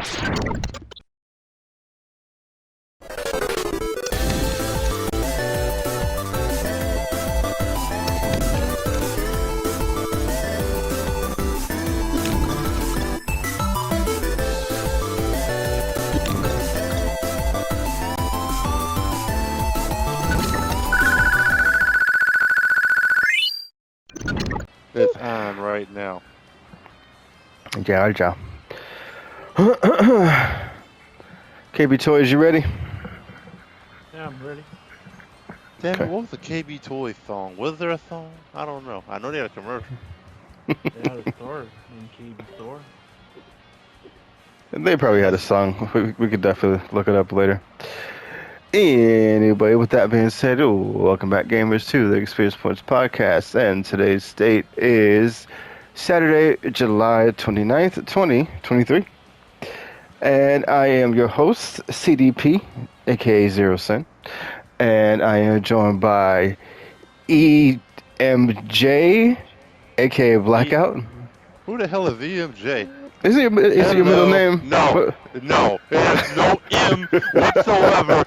It's on right now. Ja. KB Toys, you ready? Yeah, I'm ready. Damn Okay. it, what was the KB Toys song? Was there a song? I don't know. I know they had a commercial. They had a store in KB store. They probably had a song. We could definitely look it up later. Anyway, with that being said, welcome back, gamers, to the Experience Points Podcast. And today's date is Saturday, July 29th, 2023. And I am your host, CDP, aka Zero Sin. And I am joined by EMJ, aka Blackout. Who the hell is EMJ? Is it your middle name? No, no. There's no M whatsoever.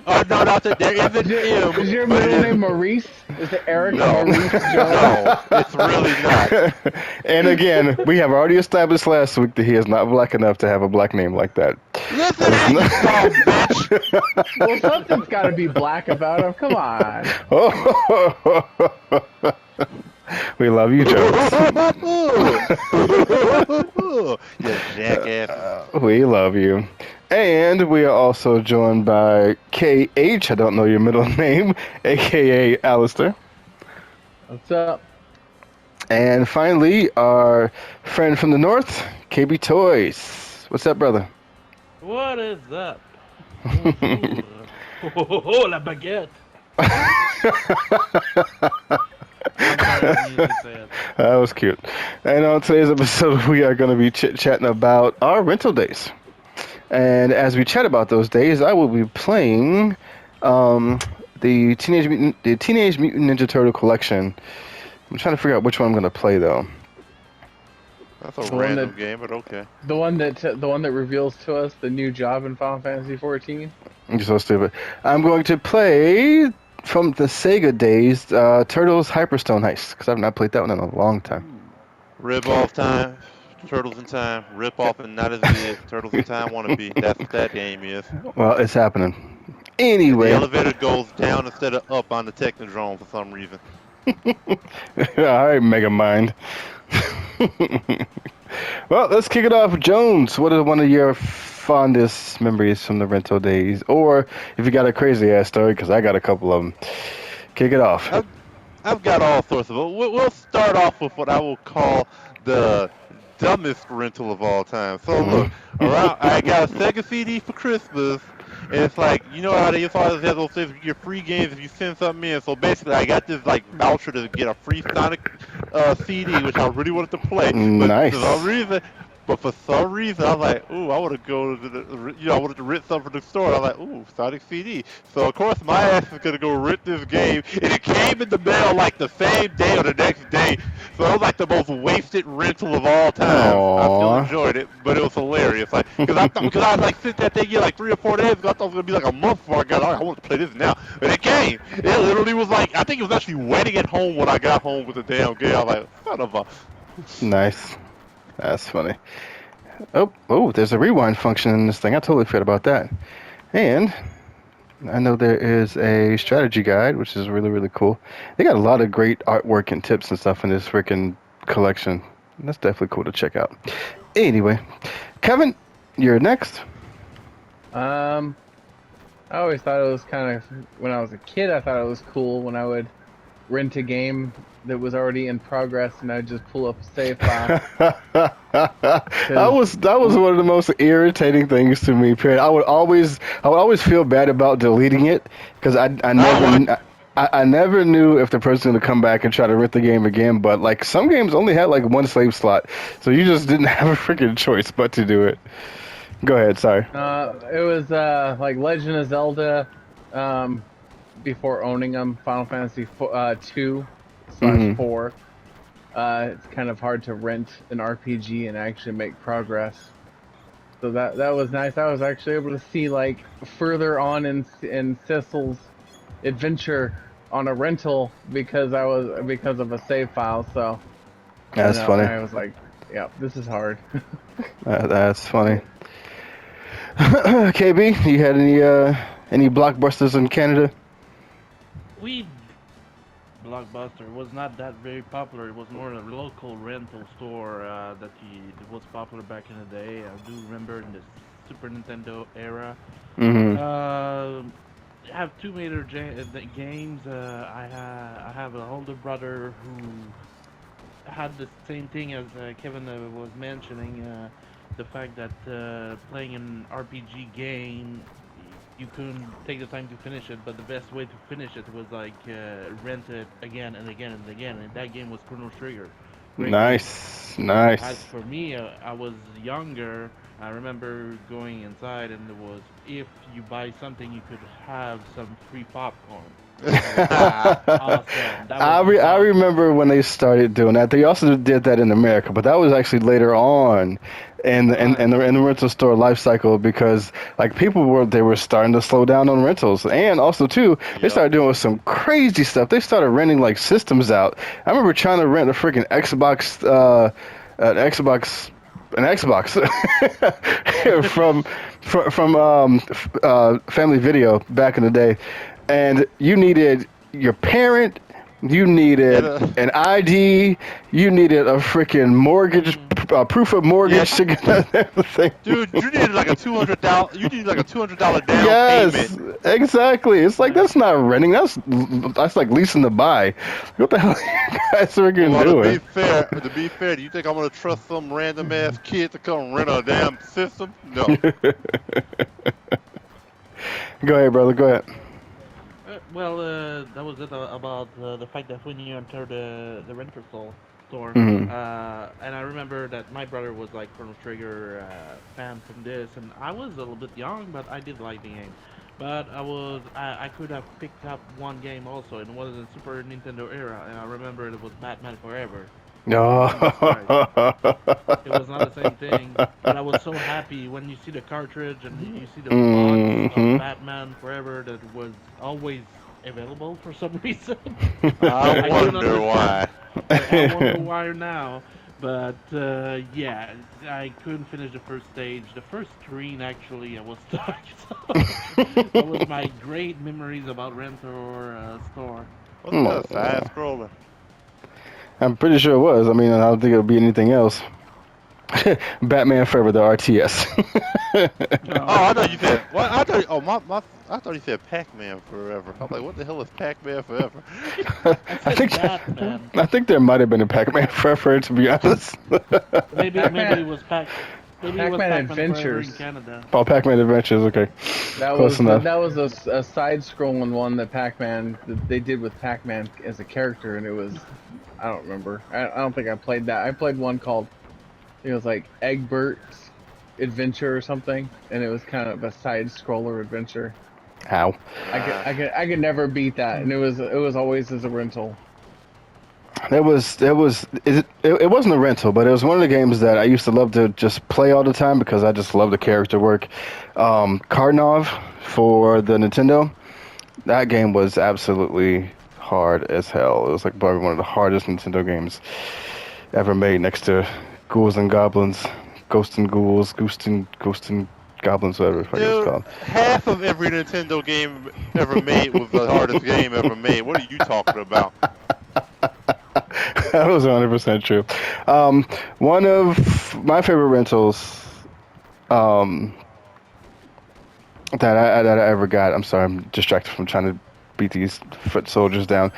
No, not that there isn't M. Is your middle name Maurice? Is it Eric No. Maurice Jones? No, it's really not. And again, we have already established last week that he is not black enough to have a black name like that. Listen, you son of a bitch. Well, something's got to be black about him. Come on. We love you, Jones. You jackass. We love you. And we are also joined by KH, I don't know your middle name, aka Alistair. What's up? And finally, our friend from the north, KB Toys. What's up, brother? What is up? Oh, la baguette. That was cute. And on today's episode, we are going to be chit-chatting about our rental days. And as we chat about those days, I will be playing the Teenage Mutant Ninja Turtle collection. I'm trying to figure out which one I'm going to play, though. That's a random game, but okay. The one that reveals to us the new job in Final Fantasy 14. You're so stupid. I'm going to play from the Sega days, Turtles Hyperstone Heist, because I've not played that one in a long time. Rip off time, Turtles in Time. Rip off and not as good. Turtles in Time wannabe. That's what that game is. Well, it's happening. Anyway. The elevator goes down instead of up on the Technodrome for some reason. Alright, Mega Mind. Well, let's kick it off. Jones, what is one of your fondest memories from the rental days? Or if you got a crazy ass story, because I got a couple of them. Kick it off. I've got all sorts of them. We'll start off with what I will call the dumbest rental of all time. So look, I got a Sega CD for Christmas. And it's like, you know how they always have those things, you get free games if you send something in. So basically, I got this like voucher to get a free Sonic CD, which I really wanted to play. Nice. But for some reason, I was like, ooh, I want to go to the, I wanted to rent something from the store. I was like, ooh, Sonic CD. So of course, my ass is gonna go rent this game, and it came in the mail like the same day or the next day. So it was like the most wasted rental of all time. Aww. I still enjoyed it, but it was hilarious. Like, because I was like sitting that thing here like 3 or 4 days ago. I thought it was gonna be like a month before I got. All right, I want to play this now, and it came. It literally was like, I think it was actually waiting at home when I got home with the damn game. I was like, son of a. Nice. That's funny. Oh, there's a rewind function in this thing. I totally forgot about that. And I know there is a strategy guide, which is really, really cool. They got a lot of great artwork and tips and stuff in this freaking collection. That's definitely cool to check out. Anyway, Kevin, you're next. I always thought it was kind of, when I was a kid, I thought it was cool when I would rent a game that was already in progress and I'd just pull up a save file. That was one of the most irritating things to me. Period. I would always feel bad about deleting it because I never knew if the person would come back and try to rent the game again. But like some games only had like one save slot, so you just didn't have a freaking choice but to do it. Go ahead. Sorry. It was like Legend of Zelda. Before owning them, Final Fantasy 2/4. It's kind of hard to rent an RPG and actually make progress. So that was nice. I was actually able to see like further on in Cecil's adventure on a rental because of a save file. So That's funny. I was like, yeah, this is hard. That's funny. KB, you had any blockbusters in Canada? We Blockbuster was not that very popular. It was more a local rental store that was popular back in the day. I do remember in the Super Nintendo era. Mm-hmm. I have two major games. I have an older brother who had the same thing as Kevin was mentioning. The fact that playing an RPG game, you couldn't take the time to finish it, but the best way to finish it was like rent it again and again and again. And that game was Chrono Trigger. Great game. Nice, As nice. for me, I was younger. I remember going inside, and it was if you buy something, you could have some free popcorn. That was awesome. That was I awesome. remember when they started doing that. They also did that in America, but that was actually later on Right. in the rental store life cycle because like they were starting to slow down on rentals, and also too they Yep. started doing some crazy stuff. They started renting like systems out. I remember trying to rent a freaking Xbox, an Xbox. An Xbox from Family Video back in the day, and you needed your parent, you And, needed an ID, you needed a freaking mortgage, Mhm. proof of yeah, mortgage to get everything. dude, you needed like a $200. You needed like a $200 down payment. Yes, exactly. It's like Right. that's not renting. That's like leasing to buy. What the hell are you guys freaking Well, doing? to be fair, do you think I'm gonna trust some random ass kid to come rent a damn system? No. Go ahead, brother. Go ahead. That was it about the fact that when you enter the rental store, Hmm. and I remember that my brother was like Chrono Trigger fan from this, and I was a little bit young, but I did like the game. But I could have picked up one game also, and it was in Super Nintendo era, and I remember it was Batman Forever. Jesus Christ. It was not the same thing, but I was so happy when you see the cartridge and you see the box of Hmm. Batman Forever that was always available for some reason. I I couldn't wonder understand. why. I wonder why now, but yeah, I couldn't finish the first stage. The first screen actually, I was stuck. So that was my great memories about Rentor Store. Wasn't that a side Oh, scroller? I'm pretty sure it was. I mean, I don't think it'll be anything else. Batman Forever, the RTS. Oh, Oh I thought you man, said. What? I thought. Oh, I thought you said Pac-Man Forever. I'm like, what the hell is Pac-Man Forever? I I said think Batman. I think there might have been a Pac-Man Forever, to be honest. Maybe Pac-Man it was maybe it was Pac-Man Pac-Man Forever Adventures. in Canada. Oh, Pac-Man Adventures. Okay, close enough. That was a side-scrolling one that Pac-Man that they did with Pac-Man as a character, and it was I don't remember. I don't think I played that. I played one called it was like Egbert's Adventure or something, and it was kind of a side-scroller adventure. How? I could never beat that, and it was always as a rental. It wasn't a rental, but it was one of the games that I used to love to just play all the time because I just love the character work. Karnov for the Nintendo. That game was absolutely hard as hell. It was like probably one of the hardest Nintendo games ever made, next to Ghouls and Goblins, Ghosts and Ghouls, Ghost and Goblins, whatever the fuck it was Dude, called. half of every Nintendo game ever made was the hardest game ever made. What are you talking about? That was 100% true. One of my favorite rentals um, that I ever got. I'm sorry, I'm distracted from trying to beat these foot soldiers down.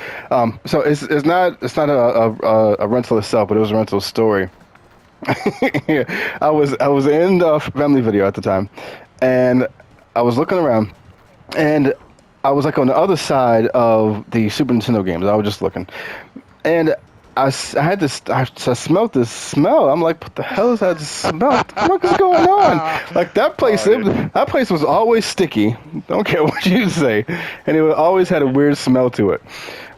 So it's not a rental itself, but it was a rental story. I was in the Family Video at the time, and I was looking around, and I was like on the other side of the Super Nintendo games. I was just looking, and I had this. I smelled this smell. I'm like, what the hell is that smell? What the fuck is going on? Like that place. That place was always sticky. Don't care what you say, and it always had a weird smell to it.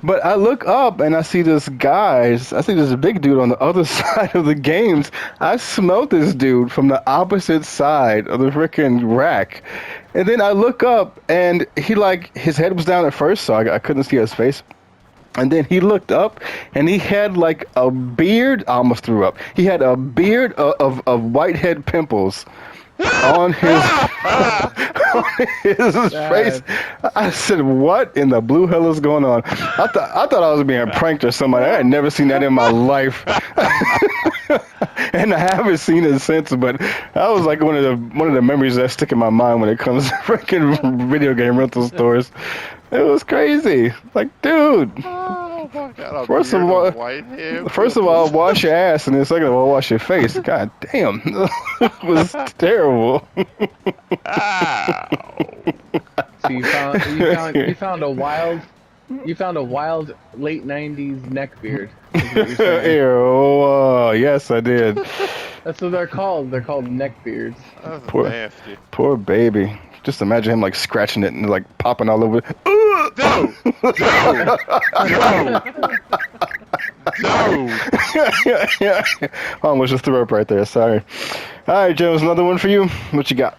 But I look up and I see this guy. I see this big dude on the other side of the games. I smelled this dude from the opposite side of the freaking rack, and then I look up and he like his head was down at first, so I couldn't see his face. And then he looked up, and he had like a beard. I almost threw up. He had a beard of whitehead pimples on his on his face. I said, "What in the blue hell is going on?" I thought I was being pranked or somebody. I had never seen that in my life, and I haven't seen it since. But that was like one of the memories that stick in my mind when it comes to freaking video game rental stores. It was crazy. Like, dude. Oh my God! First of all, wash your ass, and then second of all, wash your face. God damn, it was terrible. Ow. So you found a wild late '90s neckbeard. Is what you're saying. Yes, I did. That's what they're called. They're called neckbeards. That's Poor- nasty. Poor baby. Just imagine him like scratching it and like popping all over. No! No! I almost just threw up right there. Sorry. All right, Jones, another one for you. What you got?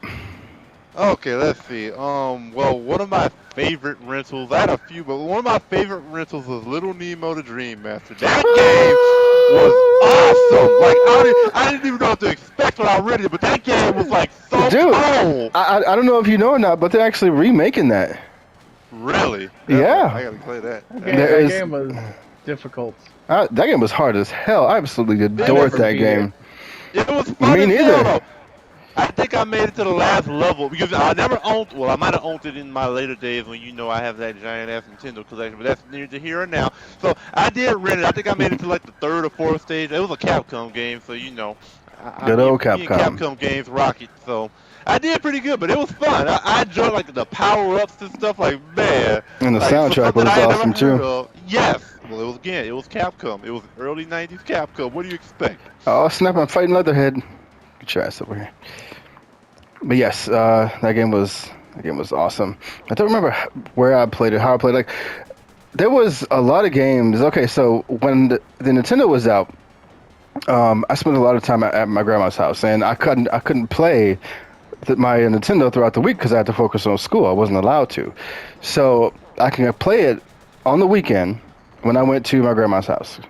Okay, let's see. Well, one of my favorite rentals, I had a few, but one of my favorite rentals was Little Nemo the Dream Master. That game was awesome. Like, I didn't even know what to expect when I read it, but that game was like so Dude, cool. I don't know if you know or not, but they're actually remaking that. Really? Yeah. I gotta play that. That game was difficult. That game was hard as hell. I absolutely adored never that beat game. It was fun Me as neither. hell, though. I think I made it to the last level because I never owned. Well, I might have owned it in my later days when I have that giant ass Nintendo collection, but that's neither here or now. So I did rent it. I think I made it to like the third or fourth stage. It was a Capcom game, so Good old me and Capcom. Capcom games rock it. So I did pretty good, but it was fun. I enjoyed like the power ups and stuff. Like man, And the like, soundtrack something was I had never awesome heard too. of. Yes. Well, it was Capcom. It was early '90s Capcom. What do you expect? Oh snap! I'm fighting Leatherhead. Get your ass over here. But yes, that game was awesome. I don't remember where I played it, how I played it. Like, there was a lot of games. Okay, so when the Nintendo was out, I spent a lot of time at my grandma's house, and I couldn't play my Nintendo throughout the week because I had to focus on school. I wasn't allowed to, so I can play it on the weekend when I went to my grandma's house,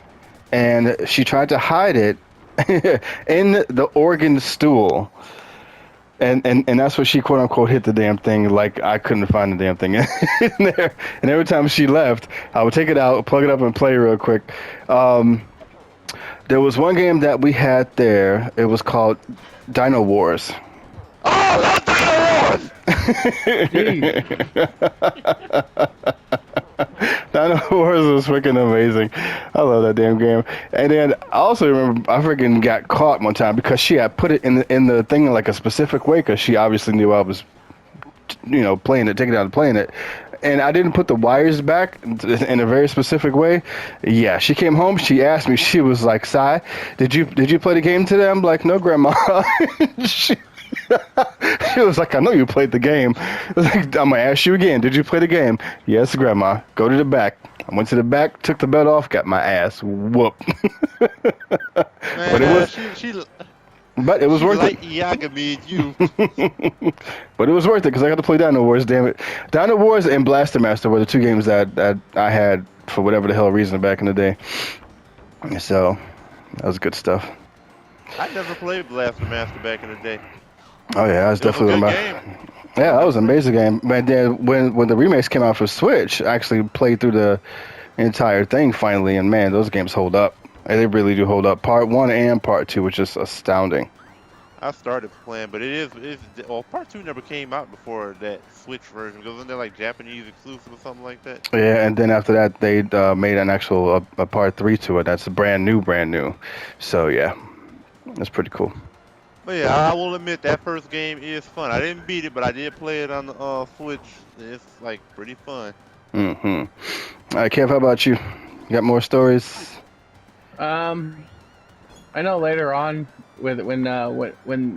and she tried to hide it in the organ stool. And that's what she quote unquote hit the damn thing. Like I couldn't find the damn thing in there. And every time she left, I would take it out, plug it up, and play real quick. There was one game that we had there. It was called Dino Wars. Oh, I love Dino Wars! Dino Wars was freaking amazing. I love that damn game. And then I also remember I freaking got caught one time because she had put it in the thing in like a specific way because she obviously knew I was, playing it, taking it out and playing it. And I didn't put the wires back in a very specific way. Yeah, she came home. She asked me. She was like, "Si, did you play the game today?" I'm like, "No, Grandma." she was like, "I know you played the game." I was like, "I'm gonna ask you again. Did you play the game?" "Yes, Grandma." Go to the back. I went to the back, took the belt off, got my ass whooped. Man, But it was worth like it. Yagami, you. But it was worth it because I got to play Dino Wars. Damn it, Dino Wars and Blaster Master were the two games that I had for whatever the hell reason back in the day. So that was good stuff. I never played Blaster Master back in the day. Oh yeah, that was definitely a my. good game. Yeah, that was an amazing game. But then when the remakes came out for Switch, I actually played through the entire thing finally, and man, those games hold up. They really do hold up. Part 1 and Part 2 was just astounding. I started playing, but Part 2 never came out before that Switch version. Wasn't there like Japanese exclusive or something like that? Yeah, and then after that, they made an actual a Part 3 to it. That's brand new. So yeah, that's pretty cool. But yeah, I will admit that first game is fun. I didn't beat it, but I did play it on the Switch. It's like pretty fun. Mm-hmm. All right, Kev, how about you? You got more stories? I know later on, when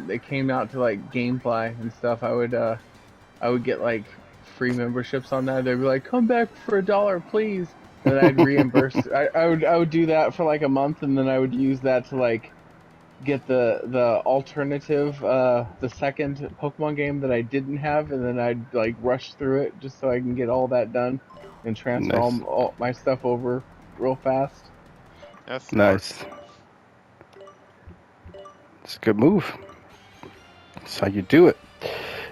it came out to like GameFly and stuff, I would get like free memberships on that. They'd be like, "Come back for $1, please," and then I'd reimburse. I would do that for like a month, and then I would use that to like get the alternative, the second Pokemon game that I didn't have, and then I'd like rush through it just so I can get all that done and transfer Nice. all my stuff over real fast. That's smart. Nice. It's a good move. That's how you do it.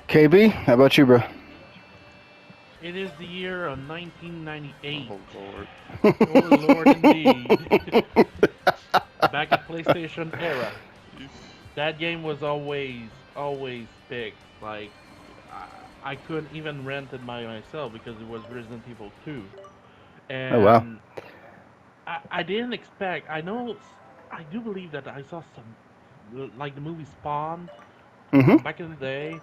KB, how about you, bro? It is the year of 1998. Oh Lord. Oh Lord, indeed. Back at PlayStation era, that game was always picked. Like, I couldn't even rent it by myself because it was Resident Evil 2, Oh, wow. and I didn't expect. I do believe that I saw some, like the movie Spawn Mm-hmm. back in the day,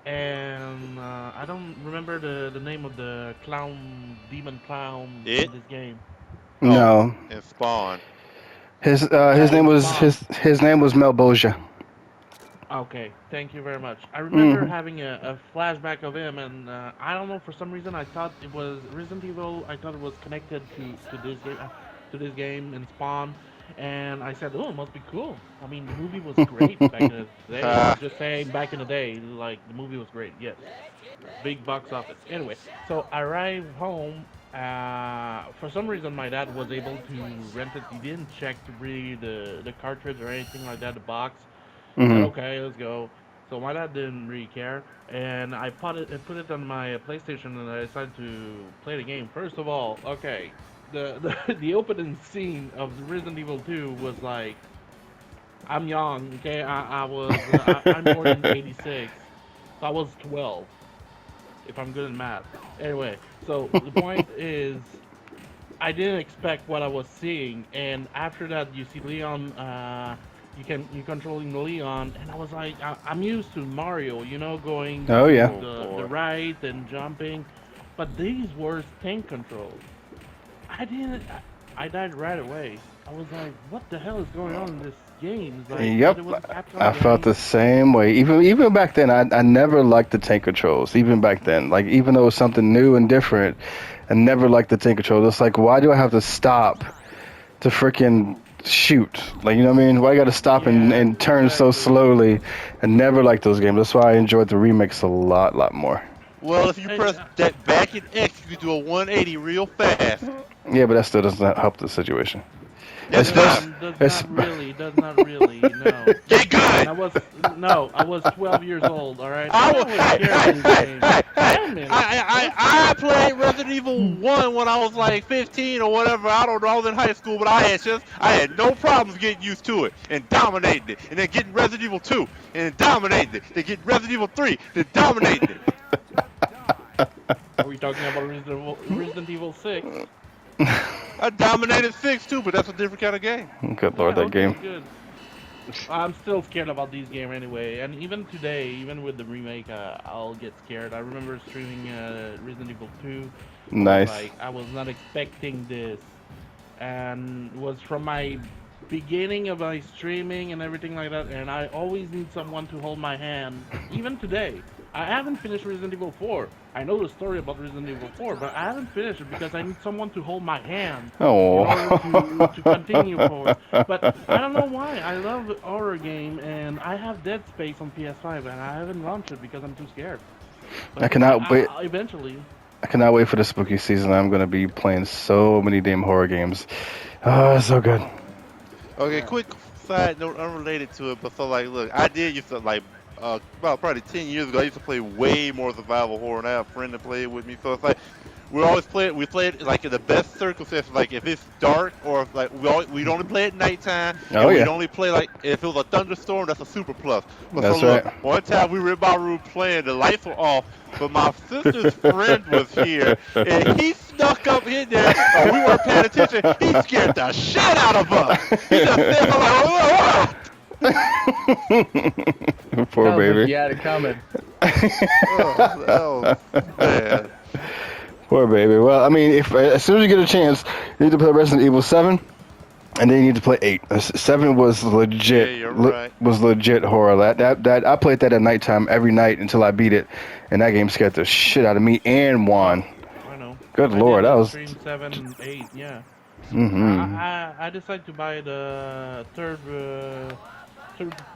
and I don't remember the name of the demon clown It? in this game. Oh, No. and Spawn. His Yeah, name in was Spawn. his name was Melboja. Okay, thank you very much. I remember Mm-hmm. having a flashback of him, and I don't know, for some reason I thought it was Resident Evil. I thought it was connected to this game and Spawn, and I said, "Oh, it must be cool." I mean, the movie was great back in the day. Ah, Just saying, back in the day, like the movie was great. Yes, big box office. Anyway, so I arrived home. For some reason, my dad was able to rent it. He didn't check to read the cartridge or anything like that, the box. Said, Mm-hmm. okay, let's go. So my dad didn't really care, and I put it on my PlayStation, and I decided to play the game. First of all, okay, the opening scene of Resident Evil 2 was like, I'm young, okay, I'm born in '86, so I was 12, if I'm good in math. Anyway, so the point is, I didn't expect what I was seeing, and after that, you see Leon. You controlling Leon, and I was like, I'm used to Mario, going Oh to yeah. oh the boy. right and jumping, but these were tank controls. I didn't. I died right away. I was like, what the hell is going on in this game? It's like, but Yep. it was a Capcom I felt game. the same way. Even back then, I never liked the tank controls. Even back then, like even though it was something new and different, I never liked the tank controls. It's like, why do I have to stop to freaking shoot? Like, you know what I mean? Why I got to stop Yeah, and turn so exactly. slowly? I never liked those games. That's why I enjoyed the remakes a lot more. Well, if you And, press that back and X, you can do a 180 real fast. Yeah, but that still doesn't help the situation. Yes, it does. Especially, does not really, no. Get And good. I was 12 years old, all right, I and I was, was hey, scared hey, of this hey, game. hey, hey. Wait a minute, what's I played Resident Evil 1 when I was like 15 or whatever. I don't know. I was in high school, but I had no problems getting used to it and dominating it. And then getting Resident Evil 2 and dominating it. Then getting Resident Evil 3, then dominating it. Are we talking about Resident Evil 6? I dominated 6 too, but that's a different kind of game. good lord, Yeah, that okay, game. good. I'm still scared about these games anyway, and even today, even with the remake, I'll get scared. I remember streaming Resident Evil 2. Nice. I was not expecting this, and it was from my beginning of my streaming and everything like that, and I always need someone to hold my hand, even today. I haven't finished Resident Evil 4. I know the story about Resident Evil 4, but I haven't finished it because I need someone to hold my hand in order to continue forward. But I don't know why. I love the horror game, and I have Dead Space on PS5, and I haven't launched it because I'm too scared. But I cannot wait. eventually. I cannot wait for the spooky season. I'm gonna be playing so many damn horror games. Oh, it's so good. Okay, Yeah. quick side note unrelated to it, but so like, look, I did used to like, about probably 10 years ago, I used to play way more survival horror, and I have a friend that played with me. So it's like we play it like in the best circumstances, like if it's dark or if like we'd only play at nighttime, Oh and we'd yeah, only play like if it was a thunderstorm, that's a super plus. But so that's look, right. one time we were in my room playing, the lights were off, but my sister's friend was here, and he snuck up in there, and we weren't paying attention. He scared the shit out of us. He just said, I'm like, oh, Poor Sounds like baby. you had it coming. oh, that was bad. Poor baby. Well, I mean, if as soon as you get a chance, you need to play Resident Evil 7. and then you need to play 8. 7 was legit. Yeah, you're right. Was legit horror. That I played that at nighttime every night until I beat it, and that game scared the shit out of me and Juan. I know. Good I lord, did that was. Stream 7, 8, yeah. Mm-hmm. I decided to buy the third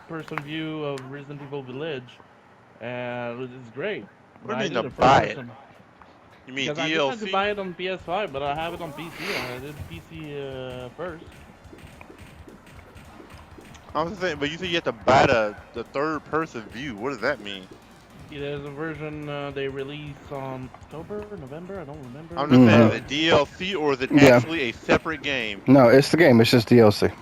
person view of Resident Evil Village, and it's great. What But do I you mean did to the buy first it? person. You mean Because I decided to DLC? buy it on PS5, but I have it on PC, and I did PC first. I was saying, but you said you have to buy the third person view. What does that mean? There's a version they release on October, November, I don't remember. I'm just saying, Mhm. is it DLC or is it Yeah. actually a separate game? No, it's the game. It's just DLC.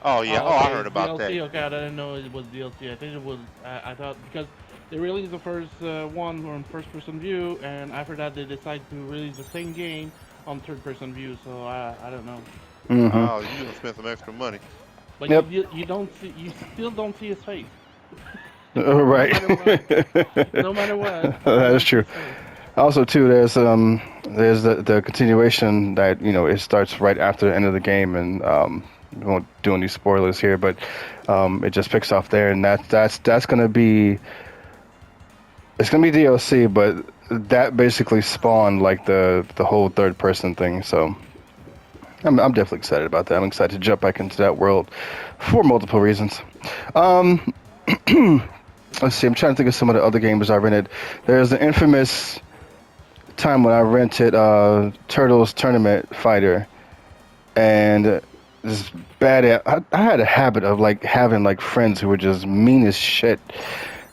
Oh yeah, Oh, I okay, heard about DLC. that. Okay, I didn't know it was DLC. I think it was. I thought because they released the first one on first-person view, and after that they decided to release the same game on third-person view. So I don't know. Mm-hmm. Oh, you gonna spend some extra money. But Yep. you don't see, you still don't see his face. Right. No matter what. That is true. Also, too, there's the continuation that it starts right after the end of the game, and we won't do any spoilers here, but it just picks off there, and that's gonna be DLC, but that basically spawned like the whole third person thing. So I'm definitely excited about that. I'm excited to jump back into that world for multiple reasons. Let's see. I'm trying to think of some of the other games I rented. There's the infamous time when I rented Turtles Tournament Fighter, and this I had a habit of like having like friends who were just mean as shit,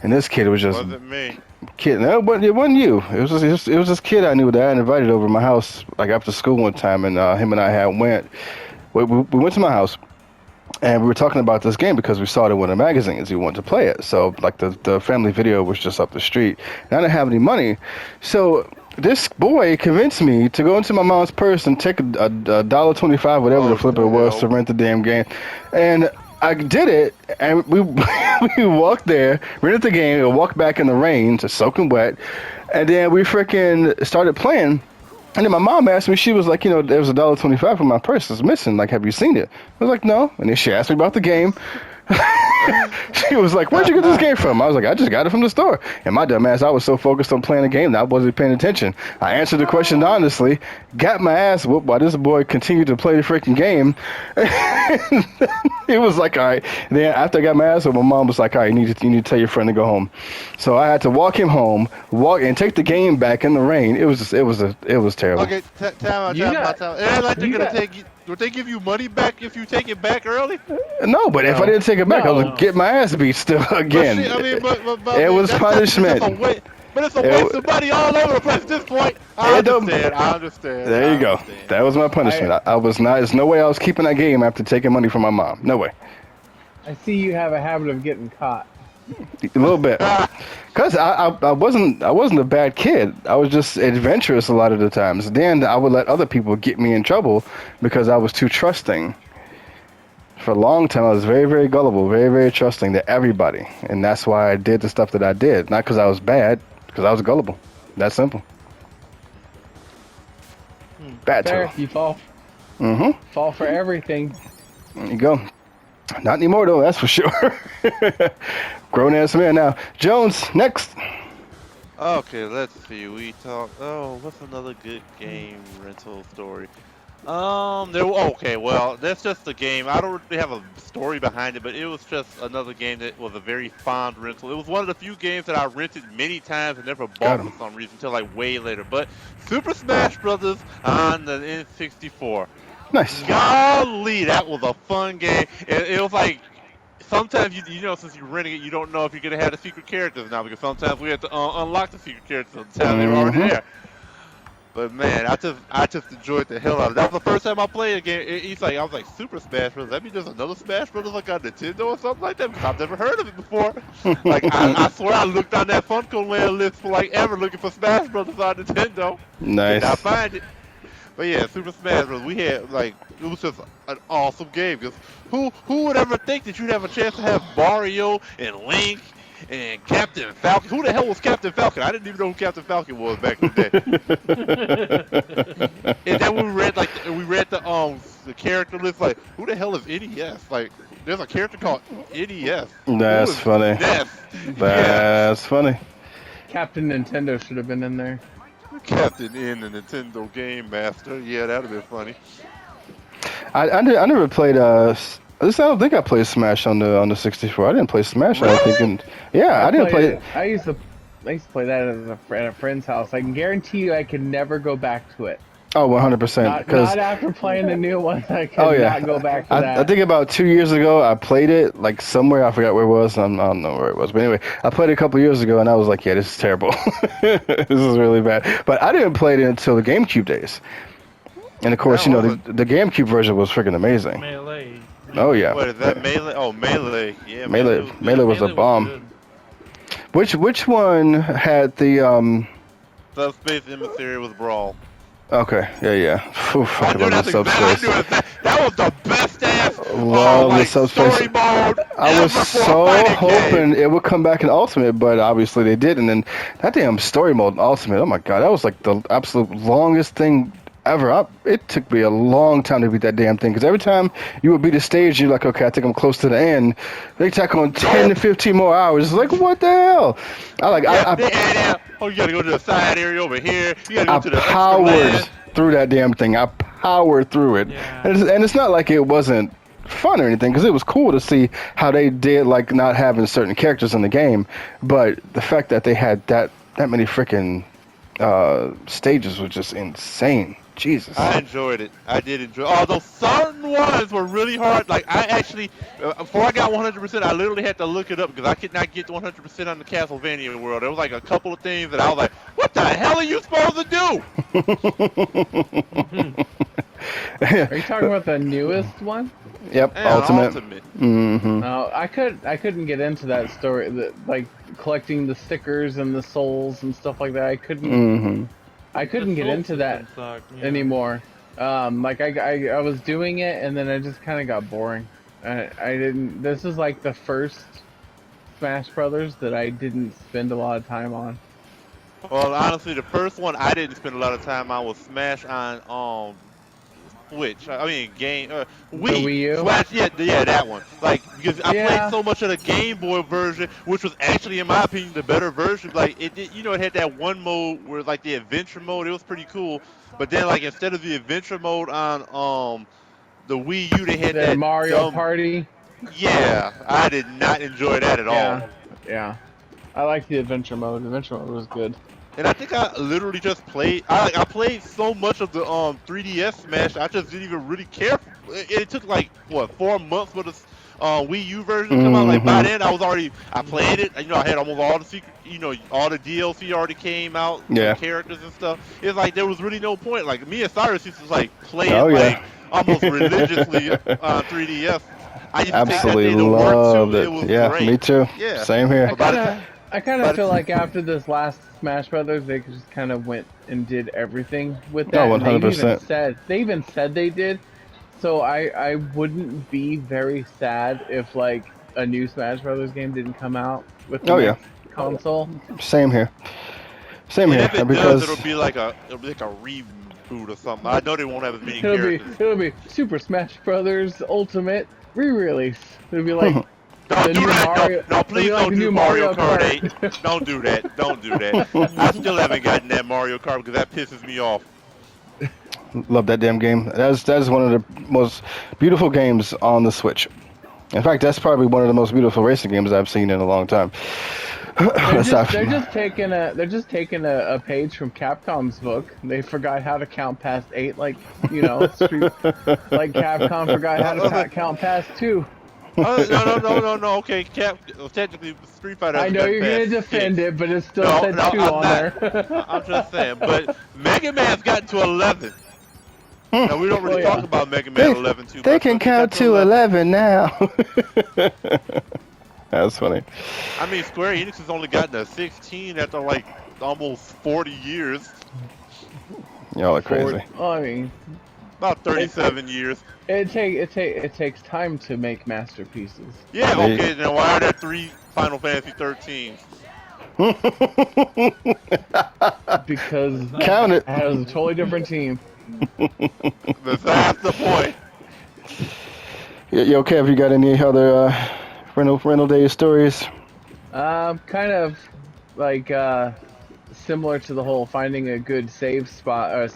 and this kid was just Wasn't me. No, but it wasn't you. It was this kid I knew that I invited over to my house like after school one time, and him and I had went. We went to my house. And we were talking about this game because we saw it in one of the magazines. We wanted to play it. So, like, the family video was just up the street. And I didn't have any money. So, this boy convinced me to go into my mom's purse and take a $1.25, whatever the flipper was, to rent the damn game. And I did it, and we we walked there, rented the game, and walked back in the rain, just soaking wet. And then we freaking started playing. And then my mom asked me, she was like, there was $1.25 from my purse. It's missing. Like, have you seen it? I was like, no. And then she asked me about the game. She was like, where'd you get this game from? I was like, I just got it from the store. And my dumb ass, I was so focused on playing the game that I wasn't paying attention. I answered the question honestly, got my ass whooped while this boy continued to play the freaking game. It was like, all right. Then after I got my ass whooped, my mom was like, all right, you need to tell your friend to go home. So I had to walk him home, and take the game back in the rain. It was terrible. Okay, time out. And like they're gonna take you. Would they give you money back if you take it back early? No, but if I didn't take it back, I was gonna get my ass beat still again. It was punishment. But it's a waste of money all over the place at this point. I understand. There you go. That was my punishment. I was not. There's no way I was keeping that game after taking money from my mom. No way. I see you have a habit of getting caught. A little bit. Cause I wasn't a bad kid. I was just adventurous a lot of the times. Then I would let other people get me in trouble because I was too trusting. For a long time, I was very, very gullible, very, very trusting to everybody, and that's why I did the stuff that I did. Not because I was bad, because I was gullible. That simple. Bad Fair. turtle. You fall. Mm-hmm. Fall for everything. There you go. Not anymore though, that's for sure. Grown ass man now. Jones, next. Okay, let's see. We talked. Oh, what's another good game rental story? Okay, well, that's just a game. I don't really have a story behind it, but it was just another game that was a very fond rental. It was one of the few games that I rented many times and never bought for some reason until like way later. But Super Smash Brothers on the N64. Nice. Golly, that was a fun game. It was like sometimes since you're renting it, you don't know if you're gonna have the secret characters now because sometimes we have to unlock the secret characters until they're already there. But man, I just enjoyed the hell out of it. That was the first time I played a game. I was like, Super Smash Bros. That mean there's another Smash Bros. Like on Nintendo or something like that? Because I've never heard of it before. Like I swear I looked on that Funko Land list for like ever looking for Smash Bros. On Nintendo. Nice. Did not find it. But yeah, Super Smash Bros. We had it was just an awesome game. Because who would ever think that you'd have a chance to have Mario and Link and Captain Falcon? Who the hell was Captain Falcon? I didn't even know who Captain Falcon was back in the day. And then we read the the character list. Like, who the hell is NES? Like, there's a character called NES. That's funny. NES. That's funny. Captain Nintendo should have been in there. Captain N, the Nintendo Game Master. Yeah, that'd be funny. I never played at least I don't think I played Smash on the 64. I didn't play Smash. Really? I think. Yeah, I didn't play it. I used to play that at a friend's house. I can guarantee you, I could never go back to it. Oh, 100%. Not after playing the new ones. I could not go back to that. I think about 2 years ago, I played it like somewhere. I forgot where it was. I don't know where it was. But anyway, I played it a couple years ago, and I was like, yeah, this is terrible. This is really bad. But I didn't play it until the GameCube days. And of course, the GameCube version was freaking amazing. Melee. Oh yeah. What is that? Melee? Oh, Melee. Yeah. Melee was a bomb. Which one had the Subspace Emissary was Brawl. Okay, yeah. Oof, I love the subspace. That was the best ass Love the subspace. story mode I was ever for a so fighting hoping game. it would come back in Ultimate, but obviously they didn't. And that damn story mode in Ultimate, oh my god, that was like the absolute longest thing ever. It took me a long time to beat that damn thing, because every time you would beat a stage, you're like, okay, I think I'm close to the end. They tack on 10 to 15 more hours. It's like, what the hell? Oh, you gotta go to the side area over here. You gotta go to the extra powered land. through that damn thing. I powered through it. Yeah. And it's not like it wasn't fun or anything, because it was cool to see how they did, like, not having certain characters in the game, but the fact that they had that many freaking stages was just insane. Jesus. I enjoyed it. I did enjoy it. Although certain ones were really hard. Like, I actually, before I got 100%, I literally had to look it up because I could not get to 100% on the Castlevania world. There was like a couple of things that I was like, what the hell are you supposed to do? Are you talking about the newest one? Yep, Yeah, Ultimate. Mm-hmm. No, I couldn't get into that story. Like collecting the stickers and the souls and stuff like that. I couldn't. Mm-hmm. I couldn't get into that anymore. Like I was doing it, and then it just kind of got boring. I didn't. This is like the first Smash Brothers that I didn't spend a lot of time on. Well, honestly, the first one I didn't spend a lot of time on was Smash on Switch. I mean, Wii. Wii U? Smash, yeah, that one. Like, because I played so much of the Game Boy version, which was actually, in my opinion, the better version. Like, it did, it had that one mode where, like, the adventure mode. It was pretty cool. But then, like, instead of the adventure mode on the Wii U, they had that Mario Party. Yeah, I did not enjoy that at all. Yeah. I like the adventure mode. The adventure mode was good. And I think I literally just played. I played so much of the 3DS Smash. I just didn't even really care. It took like 4 months for the Wii U version to come out. Like by then, I played it. I had almost all the secret. All the DLC already came out. Yeah. Characters and stuff. It's like there was really no point. Like me and Cyrus used to like play it yeah. almost religiously on 3DS. I used to Absolutely take that day to work loved too. it. It was Yeah, great. me too. Yeah. Same here. I kind of feel like after this last Smash Brothers, they just kind of went and did everything with that. Oh, And 100%. They even said they did. So I wouldn't be very sad if like a new Smash Brothers game didn't come out with the next console. Same here. And if it does, it'll be like a reboot or something. I know they won't have as many characters. It'll be Super Smash Brothers Ultimate re-release. It'll be like Don't do that. Mario, No, please like don't do Mario Kart 8. Don't do that. Don't do that. I still haven't gotten that Mario Kart because that pisses me off. Love that damn game. That's one of the most beautiful games on the Switch. In fact, that's probably one of the most beautiful racing games I've seen in a long time. They're just taking a page from Capcom's book. They forgot how to count past 8, like like Capcom forgot how to count past 2. No. Okay, technically Street Fighter. I know you're gonna defend it, but it still said 2 on there. I'm just saying. But Mega Man's gotten to 11. Now we don't really talk about Mega Man 11 too much. They can count to 11 now. That's funny. I mean, Square Enix has only gotten to 16 after like almost 40 years. Y'all are crazy. Well, I mean, about 37 years. It takes time to make masterpieces. Yeah. Okay. Now why are there 3 Final Fantasy 13s? Because Count it. has a totally different team. That's the point. You okay? Have you got any other rental day stories? Kind of like similar to the whole finding a good save spot or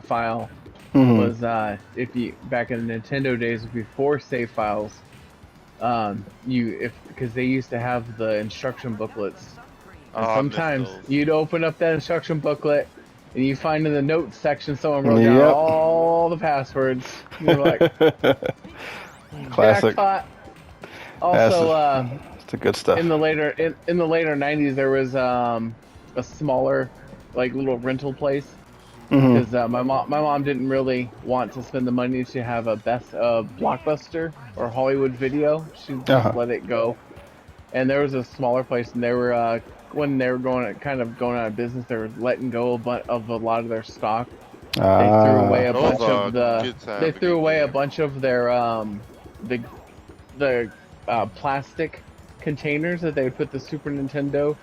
file Mm-hmm. was if you back in the Nintendo days before save files, you if because they used to have the instruction booklets, Oh, and I miss sometimes those. you'd open up that instruction booklet and you find in the notes section someone wrote down Yep. all the passwords. You're like, Classic. jackpot. That's Also, the good stuff. in the later 90s, there was a smaller, like little rental place Mm-hmm. because my mom didn't really want to spend the money to have a best blockbuster or Hollywood Video. She just Uh-huh. let it go. And there was a smaller place, and they were when they were going out of business, they were letting go of a lot of their stock. They threw away a Those bunch are of the. good time They to threw get away a games. bunch of their the plastic containers that they would put the Super Nintendo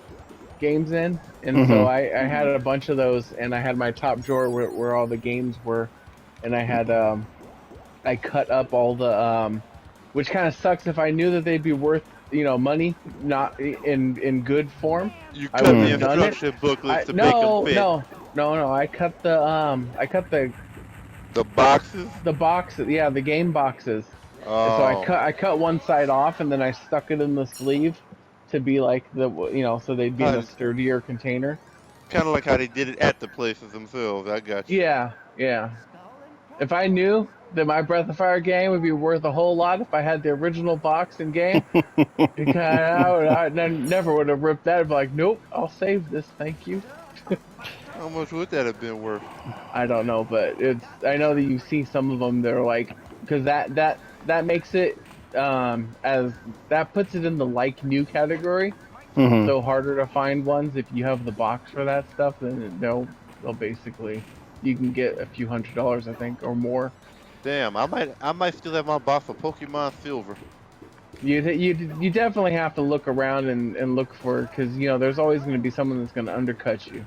games in, and so Mm-hmm. I had a bunch of those, and I had my top drawer where all the games were, and I had I cut up all the which kind of sucks if I knew that they'd be worth money, not in good form. You I cut wouldn't the have done it. instruction booklets I to make them no fit. no no no. I cut The boxes. the boxes, yeah, the game boxes. And so Oh, I cut one side off and then I stuck it in the sleeve to be like so they'd be in a sturdier container. kind of like how they did it at the places themselves. I got you. Yeah, yeah. If I knew that my Breath of Fire game would be worth a whole lot if I had the original box and game, because I never would have ripped that. I'd be like, nope, I'll save this, thank you. How much would that have been worth? I don't know, but I know that you see some of them. They're like, because that makes it as that puts it in the like new category. Mm-hmm. So harder to find ones if you have the box for that stuff. Then they'll basically you can get a few $100s I think or more. Damn, I might still have my box of Pokemon Silver. You definitely have to look around and look for because there's always going to be someone that's going to undercut you.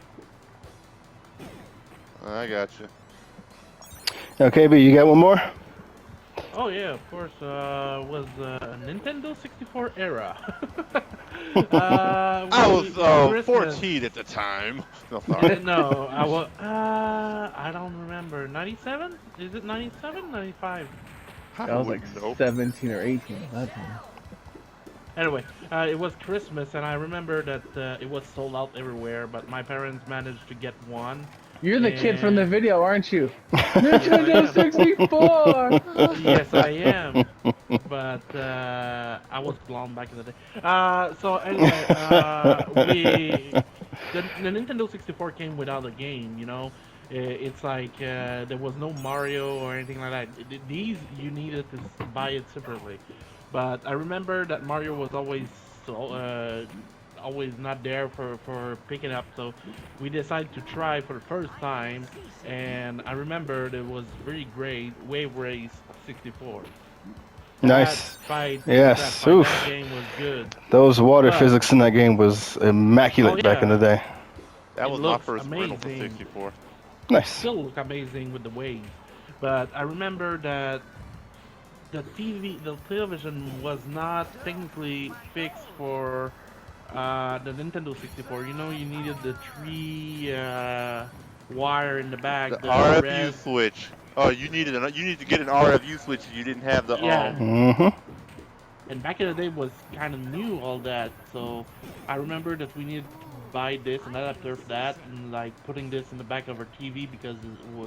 I got you. Okay, but you got one more? Oh yeah, of course. Was Nintendo 64 era. I was Christmas. 14 at the time. No, sorry. No, I was. I don't remember. 97? Is it 97? 95? I was like Nope. 17 or 18 at that time. Anyway, it was Christmas, and I remember that it was sold out everywhere. But my parents managed to get one. You're the kid from the And- video, aren't you? Yes, I Nintendo am. 64! Yes, I am. But I was blonde back in the day. So anyway, the Nintendo 64 came without a game. It's like there was no Mario or anything like that. These you needed to buy it separately. But I remember that Mario was always not there for picking up, so we decided to try for the first time, and I remember it was very great. Wave Race 64. Nice. That Yes. fight, Oof. that game was good. Those water But- physics in that game was immaculate back in the day. That It was my looks first rental for amazing. 64. Nice. Still look amazing with the waves, but I remember that the television was not technically fixed for the Nintendo 64. You needed the three wire in the back. The The RFU red. switch. Oh, you needed to get an RFU switch. You didn't have the Yeah. Mm-hmm. And back in the day was kind of new, all that. So I remember that we needed to buy this and adapter for that, and like putting this in the back of our TV because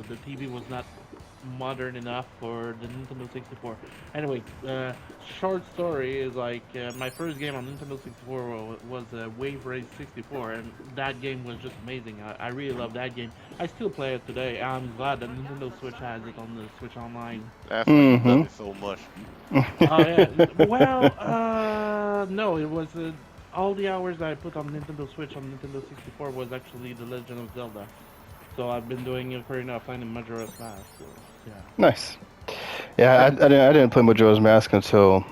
the TV was not modern enough for the Nintendo 64. Anyway, short story is like my first game on Nintendo 64 was Wave Race 64, and that game was just amazing. I really love that game. I still play it today. I'm glad that Nintendo Switch has it on the Switch Online. That's why you Mhm. love it so much. Oh yeah. Well, no, it was all the hours I put on Nintendo Switch on Nintendo 64 was actually The Legend of Zelda. So I've been doing it for enough playing Majora's Mask. So, yeah. Nice. Yeah, I didn't play Majora's Mask until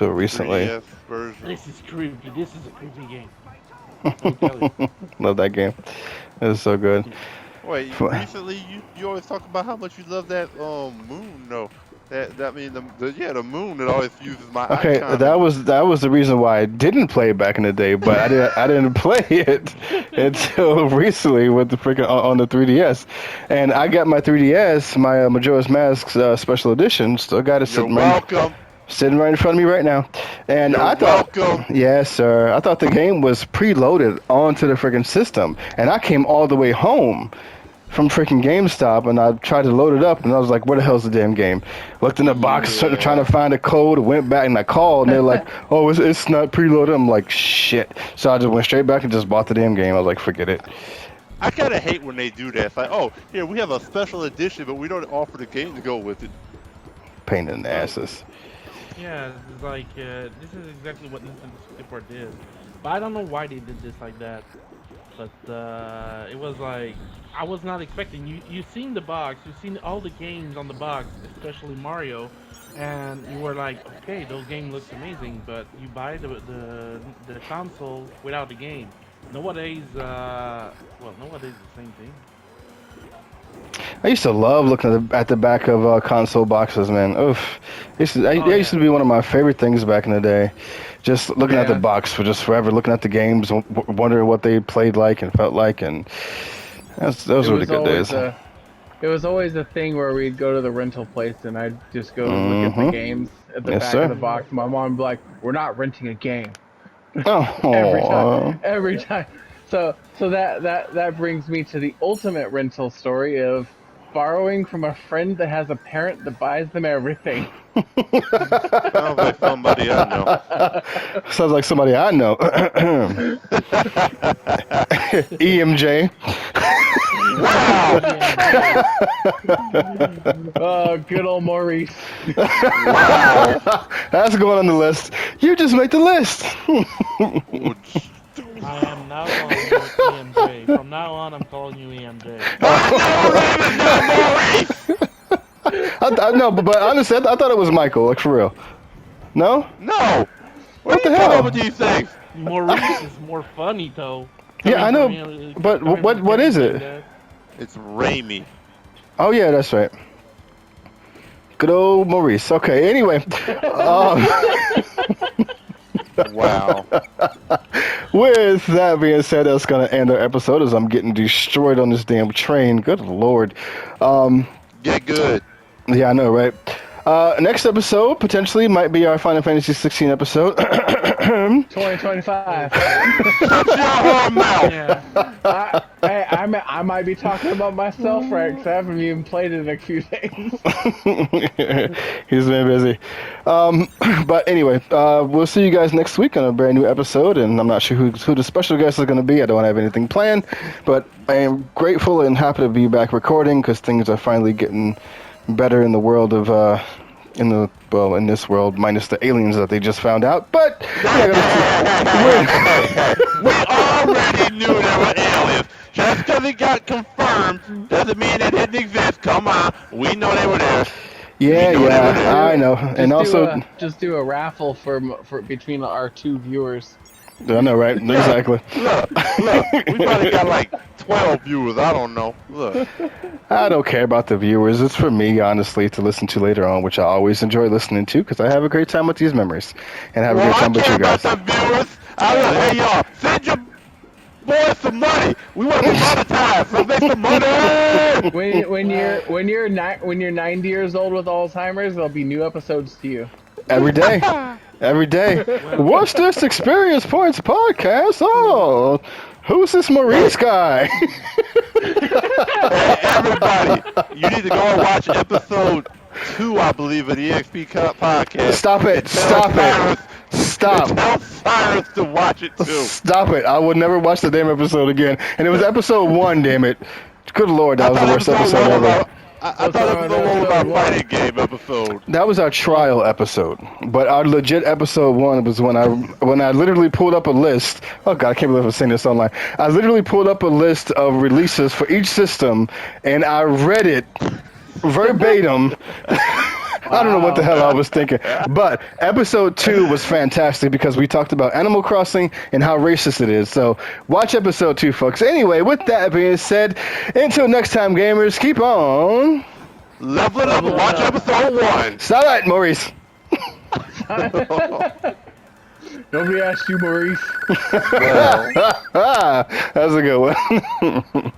recently. 3DS version. This is creepy. This is a creepy game. I'll tell you. Love that game. It was so good. Wait, For- recently you always talk about how much you love that Moon. No, I mean, the moon that always uses my Okay, icon. that was the reason why I didn't play it back in the day, but I didn't play it until recently with the freaking on the 3DS, and I got my 3DS, my Majora's Mask special edition. Still got it You're welcome. sitting right in front of me right now, and You're I thought, welcome. yes, sir, I thought the game was preloaded onto the freaking system, and I came all the way home from freaking GameStop, and I tried to load it up, and I was like, where the hell's the damn game? Looked in the box, Yeah. trying to find a code, went back, and I called, and they're like, oh, it's not preloaded. I'm like, shit. So I just went straight back and just bought the damn game. I was like, forget it. I kind of hate when they do that. It's like, oh, here, we have a special edition, but we don't offer the game to go with it. Pain in the asses. Yeah, it's like this is exactly what Nintendo 64 did, but I don't know why they did this like that. But it was like I was not expecting. You've seen the box, you've seen all the games on the box, especially Mario, and you were like, okay, those games looks amazing, but you buy the console without the game. Nowadays, nowadays the same thing. I used to love looking at the back of console boxes, man. Oof. That used to be one of my favorite things back in the day. Just looking at the Yeah. box for just forever, looking at the games, wondering what they played like and felt like, and those were the good days. It was always a thing where we'd go to the rental place and I'd just go look at the games at the Yes, back sir. of the box. My mom would be like, "We're not renting a game." Oh, Every time. So that brings me to the ultimate rental story of borrowing from a friend that has a parent that buys them everything. Sounds like somebody I know. sounds like somebody I know. EMJ. Wow! Oh, good old Maurice. Wow! That's going on the list. You just make the list. I am now calling you EMJ. From now on, I'm calling you EMJ. No, but honestly, I thought it was Michael. Like for real. No? No! What the are you coming hell? up with these things? Maurice is more funny though. Yeah, I know, but what is it? It's Raimi. Oh yeah, that's right. Good old Maurice. Okay. Anyway, Wow. with that being said, that's gonna end our episode as I'm getting destroyed on this damn train. Good lord. Get good. Yeah, I know, right? Next episode potentially might be our Final Fantasy 16 episode. 2025. Shut your whole mouth. Yeah. I might be talking about myself, right? Because I haven't even played it in a few days. He's been busy. But anyway, we'll see you guys next week on a brand new episode, and I'm not sure who the special guest is going to be. I don't have anything planned, but I am grateful and happy to be back recording because things are finally getting better in the world of in this world, minus the aliens that they just found out. But We already knew there were aliens. Just because it got confirmed doesn't mean it didn't exist. Come on. We know they were there. yeah, I know. And also, just do a raffle for between our two viewers. I know, right? Exactly. Look. We probably got like 12 viewers. I don't know. Look. I don't care about the viewers. It's for me, honestly, to listen to later on, which I always enjoy listening to because I have a great time with these memories and have a great time with you guys. I care about the viewers. Hey, y'all, send your boys some money. We want to be monetized, so make some money. When you're 90 years old with Alzheimer's, there'll be new episodes to you. Every day. Every day. What's this Experience Points podcast? Oh, who's this Maurice guy? Hey, everybody, you need to go and watch episode 2, I believe, of the EXP podcast. Stop it. Stop it. Stop. Tell Cyrus to watch it too. Stop it. I would never watch the damn episode again. And it was episode 1, damn it. Good lord, that was the worst episode ever. I thought episode 1 was about fighting game episode. That was our trial episode, but our legit episode 1 was when I literally pulled up a list. Oh god, I can't believe I'm saying this online. I literally pulled up a list of releases for each system, and I read it verbatim. I don't know what the hell I was thinking, but episode 2 was fantastic because we talked about Animal Crossing and how racist it is. So watch episode 2, folks. Anyway, with that being said, until next time, gamers, keep on Leveling up. Watch episode 1. Stop it, Maurice. Nobody asked you, Maurice. Well, That was a good one.